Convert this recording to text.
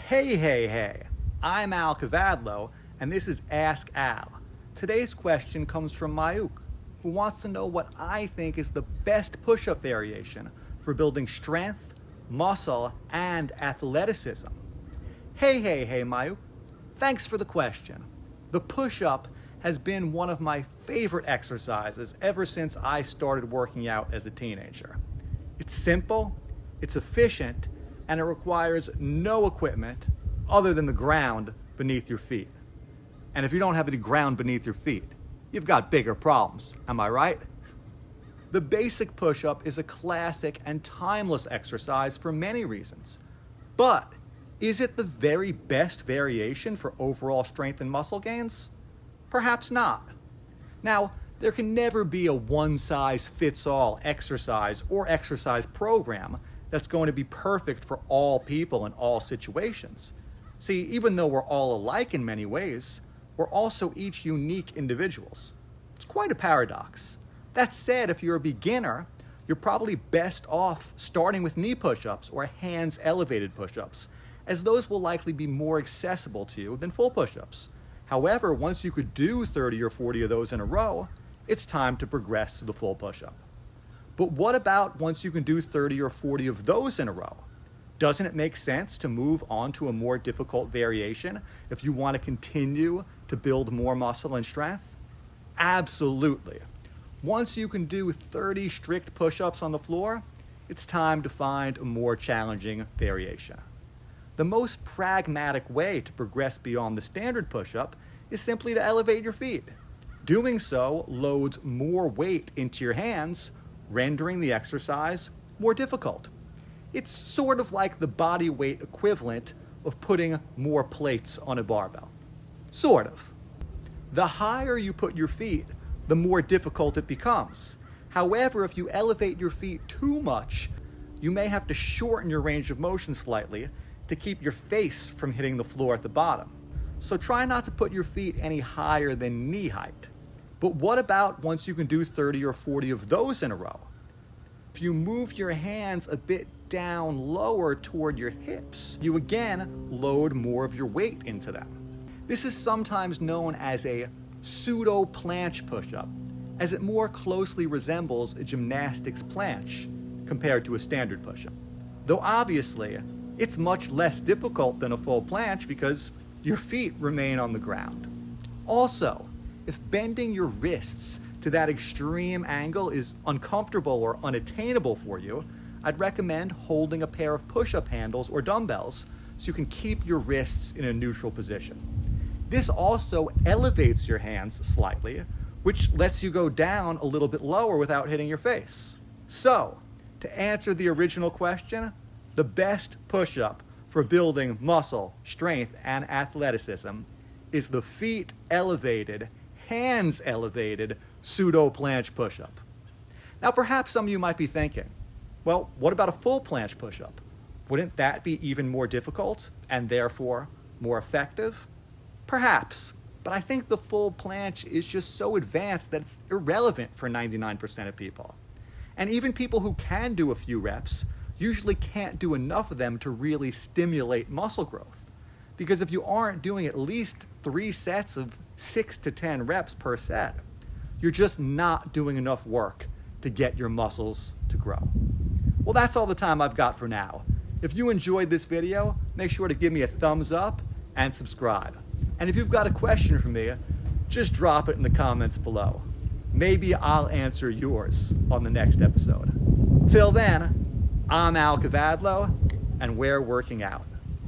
Hey, I'm Al Kavadlo, and this is Ask Al. Today's question comes from Mayuk, who wants to know what I think is the best push-up variation for building strength, muscle, and athleticism. Hey, Mayuk. Thanks for the question. The push-up has been one of my favorite exercises ever since I started working out as a teenager. It's simple, it's efficient, and it requires no equipment other than the ground beneath your feet. And if you don't have any ground beneath your feet, you've got bigger problems, am I right? The basic push-up is a classic and timeless exercise for many reasons. But is it the very best variation for overall strength and muscle gains? Perhaps not. Now, there can never be a one-size-fits-all exercise or exercise program that's going to be perfect for all people in all situations. See, even though we're all alike in many ways, we're also each unique individuals. It's quite a paradox. That said, if you're a beginner, you're probably best off starting with knee push-ups or hands elevated push-ups, as those will likely be more accessible to you than full push-ups. However, once you could do 30 or 40 of those in a row, it's time to progress to the full push-up. But what about once you can do 30 or 40 of those in a row? Doesn't it make sense to move on to a more difficult variation if you want to continue to build more muscle and strength? Absolutely. Once you can do 30 strict push-ups on the floor, it's time to find a more challenging variation. The most pragmatic way to progress beyond the standard push-up is simply to elevate your feet. Doing so loads more weight into your hands, rendering the exercise more difficult. It's sort of like the body weight equivalent of putting more plates on a barbell. Sort of. The higher you put your feet, the more difficult it becomes. However, if you elevate your feet too much, you may have to shorten your range of motion slightly to keep your face from hitting the floor at the bottom. So try not to put your feet any higher than knee height. But what about once you can do 30 or 40 of those in a row? If you move your hands a bit down lower toward your hips, you again load more of your weight into them. This is sometimes known as a pseudo planche push-up, as it more closely resembles a gymnastics planche compared to a standard push-up. Though obviously, it's much less difficult than a full planche because your feet remain on the ground. Also, if bending your wrists to that extreme angle is uncomfortable or unattainable for you, I'd recommend holding a pair of push-up handles or dumbbells so you can keep your wrists in a neutral position. This also elevates your hands slightly, which lets you go down a little bit lower without hitting your face. So, to answer the original question, the best push-up for building muscle, strength, and athleticism is the feet elevated, hands elevated pseudo planche push-up. Now perhaps some of you might be thinking, well, what about a full planche push-up? Wouldn't that be even more difficult and therefore more effective? Perhaps, but I think the full planche is just so advanced that it's irrelevant for 99% of people. And even people who can do a few reps usually can't do enough of them to really stimulate muscle growth. Because if you aren't doing at least 3 sets of 6 to 10 reps per set, you're just not doing enough work to get your muscles to grow. Well, that's all the time I've got for now. If you enjoyed this video, make sure to give me a thumbs up and subscribe. And if you've got a question for me, just drop it in the comments below. Maybe I'll answer yours on the next episode. Till then, I'm Al Kavadlo, and we're working out.